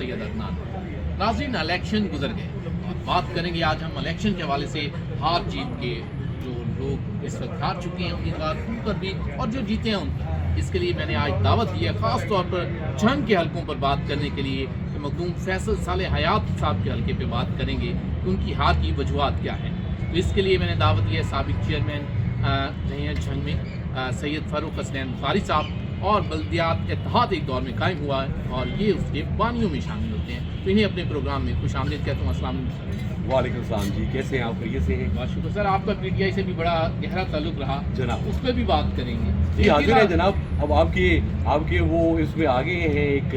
सैयद अदनान। नाज़रीन, इलेक्शन गुजर गए और बात करेंगे आज हम इलेक्शन के हवाले से हार जीत के, जो लोग इस वक्त हार चुके हैं उम्मीदवार उन पर भी और जो जीते हैं उन पर। इसके लिए मैंने आज दावत दी है ख़ास तौर पर जंग के हलकों पर बात करने के लिए कि मखदूम फैसल सालेह हयात साहब के हलके पे बात करेंगे कि उनकी हार की वजूहात क्या है। तो इसके लिए मैंने दावत दी है साबिक चेयरमैन रहे हैं जंग में सैयद फ़ारूक हसनैन बुखारी साहब, और बल्दियात इत्तेहाद एक दौर में कायम हुआ है और ये उसके बानियों में शामिल होते हैं। तो इन्हें अपने प्रोग्राम में खुश आमदीद कहता हूँ। अस्सलाम वालेकुम। वालेकुम सलाम जी, कैसे हैं आप? खैरियत से हैं? बहुत शुक्र सर, आपका पीटीआई से भी बड़ा गहरा ताल्लुक रहा जनाब, उस पर भी बात करेंगे। जी हाजिर है जनाब। अब आपके वो इसमें आ गए हैं, एक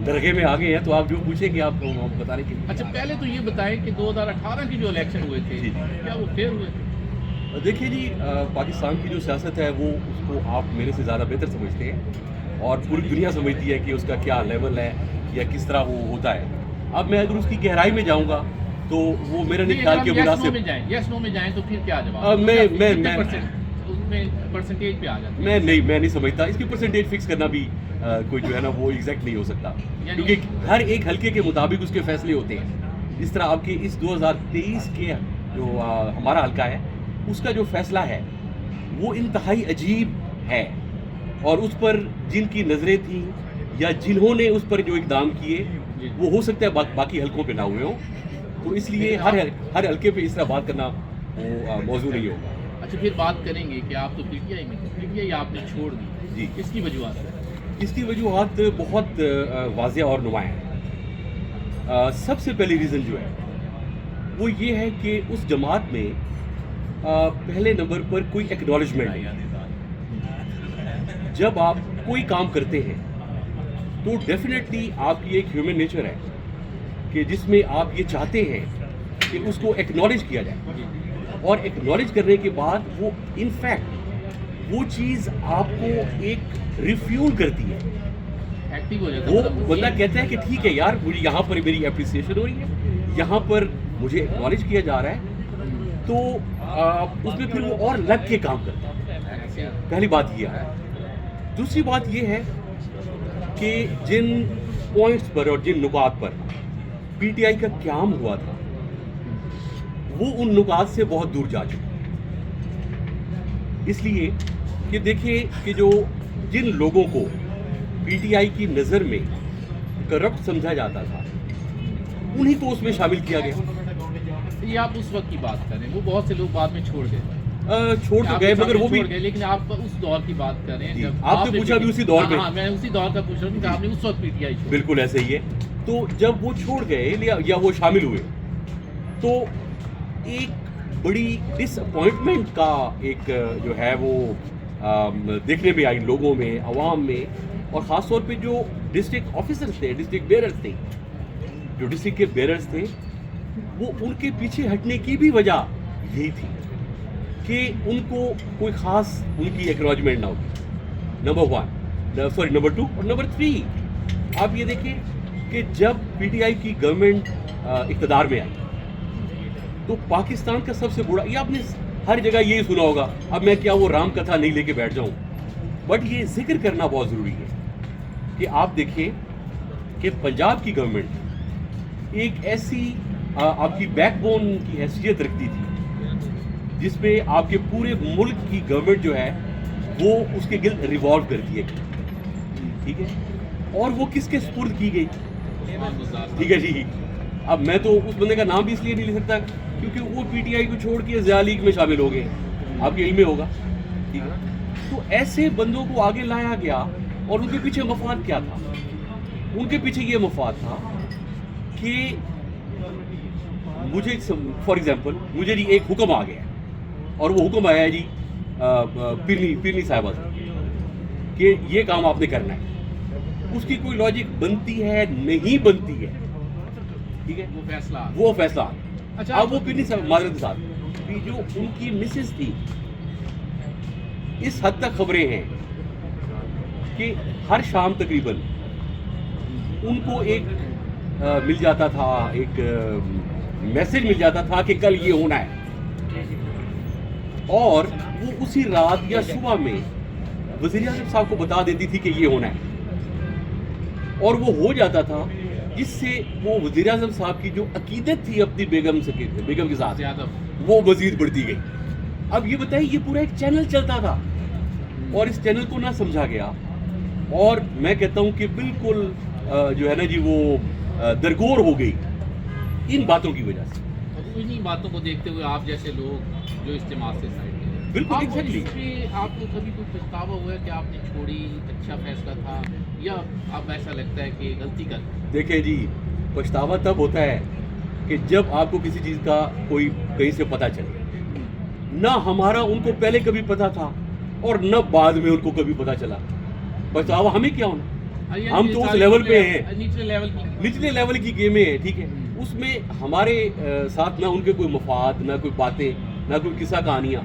दरगाह में आ गए हैं, तो आप जो पूछेंगे आप बताने के लिए। अच्छा, पहले तो ये बताएं कि 2018 के जो इलेक्शन हुए थे क्या वो फेयर हुए थे? देखिए जी, पाकिस्तान की जो सियासत है वो उसको आप मेरे से ज़्यादा बेहतर समझते हैं और पूरी दुनिया समझती है कि उसका क्या लेवल है या किस तरह वो होता है। अब मैं अगर उसकी गहराई में जाऊंगा तो वो मेरा नहीं ख्याल के मुनासिब। यस नो में जाएं तो फिर क्या जवाब? उसमें परसेंटेज पे आ जाता है। मैं नहीं समझता इसकी परसेंटेज फिक्स करना भी कोई जो है ना वो एग्जैक्ट नहीं हो सकता, क्योंकि हर एक हल्के के मुताबिक उसके फैसले होते हैं। जिस तरह आपके इस 2023 के जो हमारा हल्का है उसका जो फैसला है वो इंतहाई अजीब है, और उस पर जिनकी नज़रें थी या जिन्होंने उस पर जो इकदाम किए वो हो सकता है बाकी हल्कों पे ना हुए हों, तो इसलिए हर हल्के पे इस तरह बात करना वो मौजूद नहीं होगा। अच्छा, फिर बात करेंगे कि आप तो पीटीआई में थे, पीटीआई आपने छोड़ दी जी, इसकी वजूहत है? इसकी वजूहत बहुत वाज़ेह और नुमायाँ हैं। सबसे पहली रीज़न जो है वो ये है कि उस जमात में पहले नंबर पर कोई एक्नॉलेजमेंट नहीं। जब आप कोई काम करते हैं तो डेफिनेटली आपकी एक ह्यूमन नेचर है कि जिसमें आप ये चाहते हैं कि उसको एक्नॉलेज किया जाए, और एक्नॉलेज करने के बाद वो इनफैक्ट वो चीज़ आपको एक रिफ्यूल करती है, एक्टिव हो जाता वो है। बंदा कहता है कि ठीक है यार, मुझे यहाँ पर मेरी एप्रिसिएशन हो रही है, यहाँ पर मुझे एक्नॉलेज किया जा रहा है, तो उसमें फिर वो और लग के काम करता है। पहली बात ये है। दूसरी बात ये है कि जिन पॉइंट्स पर और जिन नुकात पर पीटीआई का क़याम हुआ था वो उन नुकात से बहुत दूर जा चुका है। इसलिए कि देखिए कि जो जिन लोगों को पीटीआई की नज़र में करप्ट समझा जाता था उन्हीं को उसमें शामिल किया गया। ये आप उस वक्त की बात कर रहे हैं, वो बहुत से लोग बाद में छोड़ गए, छोड़ तो गए, मगर वो भी गए, लेकिन आप उस दौर की बात कर रहे हैं जब आपने पूछा भी उसी दौर में। हाँ, मैं उसी दौर का पूछ रहा हूँ कि आपने उस वक्त पीटीआई छोड़ी। बिल्कुल ऐसे ही है। तो जब वो छोड़ गए या वो शामिल हुए तो एक बड़ी डिसअपॉइंटमेंट का एक जो है वो देखने में आई लोगों में, आवाम में, और ख़ास तौर पे जो डिस्ट्रिक्ट ऑफिसर्स थे, डिस्ट्रिक्ट बेयरर्स थे, जो डिस्ट्रिक्ट के बेयरर्स थे, वो उनके पीछे हटने की भी वजह यही थी कि उनको कोई ख़ास उनकी एक्नॉलेजमेंट ना होगी। नंबर 2 और नंबर 3 आप ये देखें कि जब पीटीआई की गवर्नमेंट इक़्तिदार में आई तो पाकिस्तान का सबसे बड़ा, ये आपने हर जगह यही सुना होगा, अब मैं क्या वो राम कथा नहीं लेके बैठ जाऊं, बट ये जिक्र करना बहुत ज़रूरी है कि आप देखें कि पंजाब की गवर्नमेंट एक ऐसी आपकी बैकबोन की हैसियत रखती थी जिसपे आपके पूरे मुल्क की गवर्नमेंट जो है वो उसके गिल्ड रिवॉल्व करती है, ठीक है, और वो किसके सुपुर्द की गई? ठीक है जी। अब मैं तो उस बंदे का नाम भी इसलिए नहीं ले सकता क्योंकि वो पीटीआई को छोड़ के ज़िया लीग में शामिल हो गए, आपके इल्म में होगा, ठीक है। तो ऐसे बंदों को आगे लाया गया और उनके पीछे मफाद क्या था? उनके पीछे ये मफाद था कि मुझे फॉर एग्जांपल मुझे जी एक हुक्म आ गया और वो हुक्म आया है जी पीरनी साहिबा से कि ये काम आपने करना है, उसकी कोई लॉजिक बनती है नहीं बनती है, ठीक है, वो फैसला। अच्छा, अब वो पीरनी साहब माजरत के साथ जो उनकी मिसेस थी, इस हद तक खबरें हैं कि हर शाम तकरीबन उनको एक मिल जाता था, एक मैसेज मिल जाता था कि कल ये होना है, और वो उसी रात या सुबह में वज़ीर आज़म साहब को बता देती थी कि ये होना है, और वो हो जाता था جس سے وہ وزیر اعظم صاحب کی جو عقیدت تھی اپنی بیگم کے ساتھ زیادہ وہ مزید بڑھتی گئی. اب یہ بتائیے یہ پورا ایک چینل چلتا تھا اور اس چینل کو نہ سمجھا گیا, اور میں کہتا ہوں کہ بالکل جو ہے نا جی وہ درگور ہو گئی ان باتوں کی وجہ سے. انہی باتوں کو دیکھتے ہوئے آپ جیسے لوگ جو اجتماع سے سائڈ گئے, بالکل ایگزیکٹلی. اس پہ آپ کو کبھی کوئی پچھتاوا ہوا ہے کہ آپ نے چھوڑی, اچھا فیصلہ تھا, یا اب ایسا لگتا ہے کہ غلطی کر؟ دیکھیں جی, پچھتاوا تب ہوتا ہے کہ جب آپ کو کسی چیز کا کوئی کہیں سے پتہ چلے. نہ ہمارا ان کو پہلے کبھی پتہ تھا اور نہ بعد میں ان کو کبھی پتہ چلا. پچھتاوا ہمیں کیا ہونا, ہم تو اس لیول پہ ہیں, نچلے لیول کی گیمیں ہیں, ٹھیک ہے. اس میں ہمارے ساتھ نہ ان کے کوئی مفاد, نہ کوئی باتیں, نہ کوئی قصہ کہانیاں.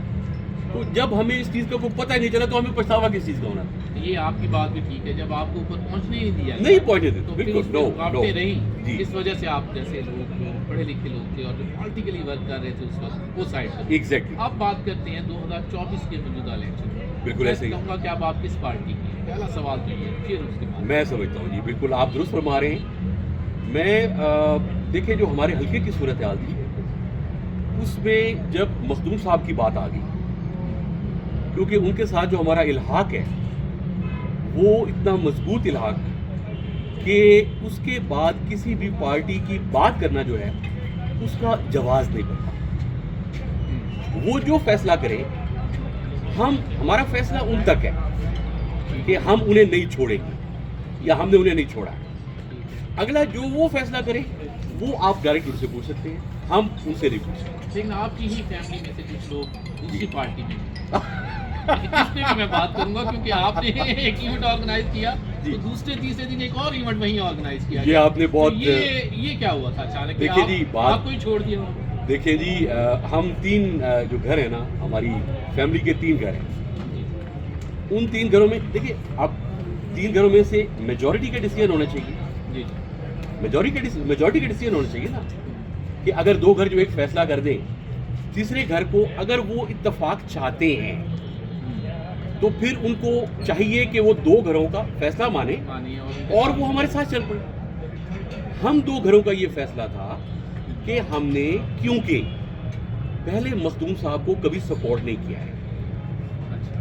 تو جب ہمیں اس چیز کا کوئی پتہ ہی نہیں چلا تو ہمیں پچھتاوا کس چیز کا ہونا. یہ آپ کی بات بھی ٹھیک ہے, جب آپ کو اوپر پہنچنے ہی نہیں دیا نہیں پہنچنے تو دیتے, پھر بالکل اس نو میں رکاوٹیں رہی. جی. اس وجہ سے آپ جیسے لوگ جو پڑھے لکھے لوگ تھے اور جو پولیٹیکلی ورک کر رہے تھے اس وقت وہ سائڈ پر. ایگزیکٹلی. آپ بات کرتے ہیں 2024 کے موجودہ الیکشن, بالکل ایسے ہی. کہوں گا کہ اب آپ کس پارٹی کی ہیں, پہلا سوال تو یہ ہے, پھر اس کے بعد میں سمجھتا ہوں جی, بالکل آپ درست فرما رہے ہیں. میں دیکھیں جو ہمارے حلقے کی صورتحال تھی اس میں جب مخدوم صاحب کی بات آ گئی, کیونکہ ان کے ساتھ جو ہمارا الحاق ہے وہ اتنا مضبوط الحاق کہ اس کے بعد کسی بھی پارٹی کی بات کرنا جو ہے اس کا جواز نہیں بنتا. وہ جو فیصلہ کرے, ہمارا فیصلہ ان تک ہے کہ ہم انہیں نہیں چھوڑیں گے یا ہم نے انہیں نہیں چھوڑا. اگلا جو وہ فیصلہ کرے وہ آپ ڈائریکٹ ان سے پوچھ سکتے ہیں, ہم ان سے نہیں پوچھ سکتے. لیکن آپ کی ہی فیملی میں سے کچھ لوگ دوسری پارٹی میں اس پہ بھی میں بات کروں گا, کیونکہ آپ نے ایک ایونٹ آرگنائز کیا تو دوسرے تیسرے دن ایک اور ایونٹ وہیں آرگنائز کیا. یہ آپ نے بہت, یہ کیا ہوا تھا اچانک, دیکھیے جی بات, آپ کو ہی چھوڑ دیا. دیکھیں جی ہم 3 جو گھر ہیں نا, ہماری فیملی کے 3 گھر ہیں. ان 3 گھروں میں دیکھیے اب 3 گھروں میں سے میجورٹی کا ڈیسیژن ہونا چاہیے. جی میجورٹی کا ڈیسیژن ہونا چاہیے نا, کہ اگر 2 گھر جو ایک فیصلہ کر دیں, تیسرے گھر کو اگر وہ اتفاق چاہتے ہیں تو پھر ان کو چاہیے کہ وہ 2 گھروں کا فیصلہ مانے اور وہ ہمارے ساتھ چل پڑے. ہم 2 گھروں کا یہ فیصلہ تھا کہ ہم نے, کیونکہ پہلے مخدوم صاحب کو کبھی سپورٹ نہیں کیا ہے,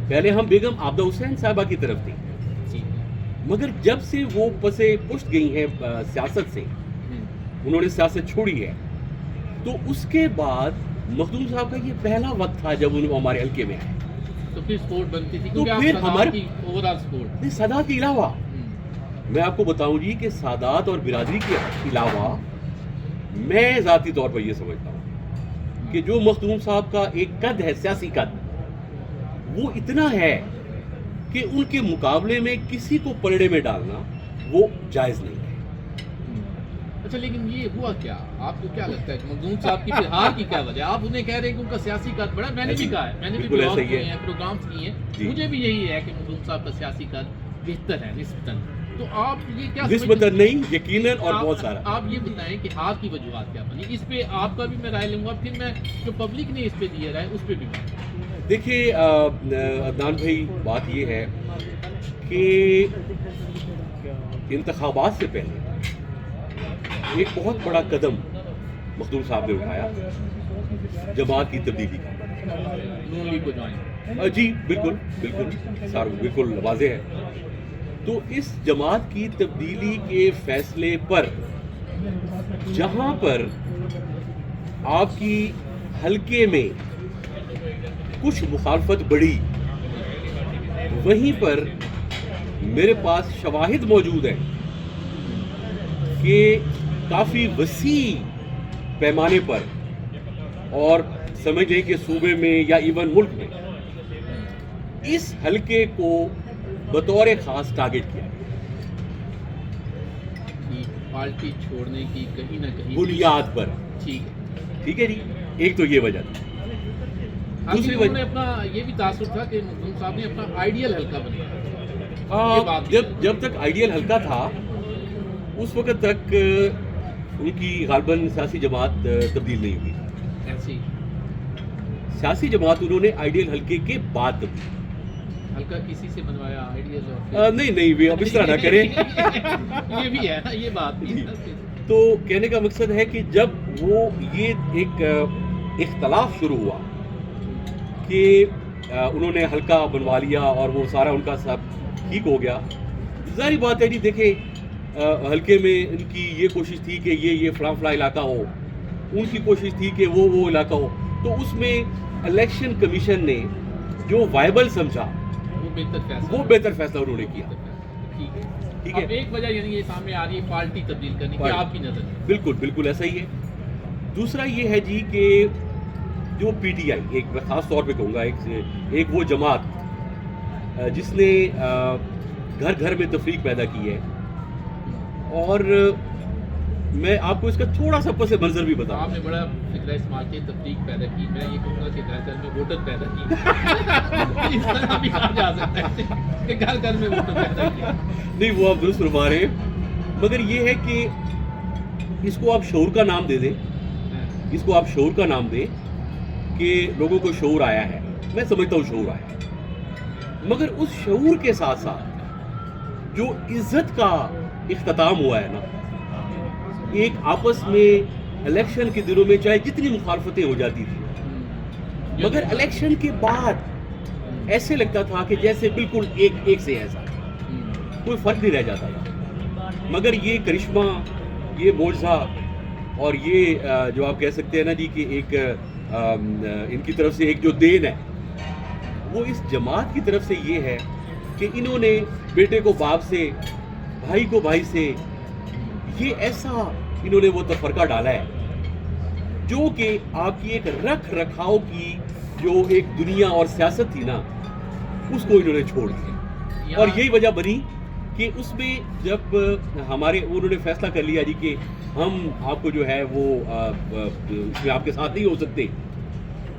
پہلے ہم بیگم عابدہ حسین صاحبہ کی طرف تھے, مگر جب سے وہ پسے پشت گئی ہیں سیاست سے, انہوں نے سیاست چھوڑی ہے, تو اس کے بعد مخدوم صاحب کا یہ پہلا وقت تھا جب انہوں ہمارے حلقے میں آئے. تو پھر سپورٹ بنتی تھی, تو پھر ہمارے اوورآل سپورٹ سادات کے علاوہ میں آپ کو بتاؤں جی کہ سادات اور برادری کے علاوہ میں ذاتی طور پر یہ سمجھتا ہوں کہ جو مخدوم صاحب کا ایک قد ہے, سیاسی قد, وہ اتنا ہے کہ ان کے مقابلے میں کسی کو پلڑے میں ڈالنا وہ جائز نہیں ہے. اچھا, لیکن یہ ہوا کیا, آپ کو کیا لگتا ہے کہ مخدوم صاحب کی ہار کی کیا وجہ ہے؟ آپ انہیں کہہ رہے ہیں کہ ان کا سیاسی قد بڑا, میں نے بھی کہا ہے, میں نے بھی بلاگ کیے ہیں, پروگرامز کیے ہیں, مجھے بھی یہی ہے کہ مخدوم صاحب کا سیاسی قد بہتر ہے نسبتاً. تو آپ یہ کیا نسبتاً نہیں, یقیناً اور بہت سارا. آپ یہ بتائیں کہ ہار کی وجوہات کیا بنی, اس پہ آپ کا بھی میں رائے لوں گا, پھر میں جو پبلک نے اس پہ دی رائے اس پہ بھی بات. دیکھیے عدنان بھائی, بات یہ ہے کہ انتخابات سے پہلے ایک بہت بڑا قدم مخدوم صاحب نے اٹھایا جماعت کی تبدیلی کا. جی بالکل بالکل واضح ہے. تو اس جماعت کی تبدیلی کے فیصلے پر جہاں پر آپ کی حلقے میں کچھ مخالفت بڑھی, وہیں پر میرے پاس شواہد موجود ہیں کہ کافی وسیع پیمانے پر اور سمجھیں کہ صوبے میں یا ایون ملک میں اس حلقے کو بطور خاص ٹارگٹ کیا پارٹی چھوڑنے کی کہیں نہ کہیں بنیاد پر. ٹھیک ہے جی, ایک تو یہ وجہ تھی. دوسری وجہ نے اپنا یہ بھی تاثر تھا کہ مخدوم صاحب نے اپنا آئیڈیل حلقہ بنایا. جب تک آئیڈیل حلقہ تھا اس وقت تک ان کی غالباً سیاسی جماعت تبدیل نہیں ہوئی. ایسی سیاسی جماعت انہوں نے آئیڈیل حلقے کے بعد تبدیل. हल्का किसी से बनवाया आइडियाज और नहीं नहीं वे अब इस तरह ना करें। ये भी है ना, ये बात भी है। तो कहने का मकसद है कि जब वो ये एक इख्तलाफ शुरू हुआ कि उन्होंने हल्का बनवा लिया और वो सारा उनका सब ठीक हो गया, ज़ाहिर बात है जी। देखें हल्के में इनकी ये कोशिश थी कि ये फला इलाका हो, उनकी कोशिश थी कि वो इलाका हो, तो उसमें इलेक्शन कमीशन ने जो वायबल समझा वो बेहतर फैसला उन्होंने किया। ठीक है। अब एक वजह यानी ये सामने आ रही है पार्टी तब्दील करने की आपकी नज़र में। बिल्कुल बिल्कुल ऐसा ही है। दूसरा ये है जी कि जो पीटीआई, एक मैं ख़ास तौर पे कहूँगा, एक वो जमात जिसने घर घर में तफरीक पैदा की है, और मैं आपको इसका थोड़ा सा पस मंजर भी बताऊँ। आपने बड़ा फिक्र इस्तेमाल किया, तफरीक पैदा की। मैं ये कहूँगा कि घर घर में वोटर पैदा की। इस तरह भी कहा जा सकता है कि घर घर में वोटर पैदा किया। नहीं, वो आप दुरुस्त फरमा रहे हैं, मगर ये है कि इसको आप शऊर का नाम दे दें, इसको आप शऊर का नाम दें कि लोगों को शऊर आया है। मैं समझता हूँ शऊर आया है, मगर उस शऊर के साथ साथ जो इज्जत का इख्तिताम हुआ है ना, एक आपस में इलेक्शन के दिनों में चाहे जितनी मुखालफतें हो जाती थी, मगर इलेक्शन के बाद ऐसे लगता था कि जैसे बिल्कुल एक से ऐसा कोई फर्क नहीं रह जाता था। मगर ये करिश्मा, ये मोज़ा और ये जो आप कह सकते हैं ना जी कि एक इनकी तरफ से एक जो देन है, वो इस जमात की तरफ से ये है कि इन्होंने बेटे को बाप से, भाई को भाई से, ये ऐसा इन्होंने वो तफरका डाला है जो कि आपकी एक रख रखाव की जो एक दुनिया और सियासत थी ना, उसको इन्होंने छोड़ दिया। और यही वजह बनी कि उसमें जब उन्होंने फैसला कर लिया जी कि हम आपको जो है वो इसमें आपके साथ नहीं हो सकते,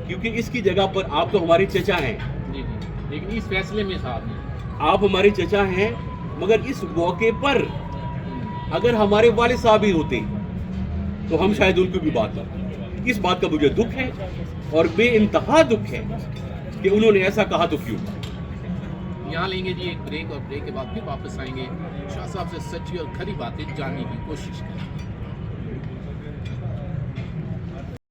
क्योंकि इसकी जगह पर आप तो हमारे चचा हैं। जी, लेकिन इस फैसले में साथ नहीं, आप हमारे चचा हैं, मगर इस मौके पर अगर हमारे वालिद साहब ही होते तो हम शायद उनको भी बात करते। इस बात का मुझे दुख है और बेइंतहा दुख है कि उन्होंने ऐसा कहा तो क्यों। यहाँ लेंगे जी एक ब्रेक, और ब्रेक के बाद फिर वापस आएंगे, शाह साहब से सच्ची और खरी बातें जानने की कोशिश करेंगे।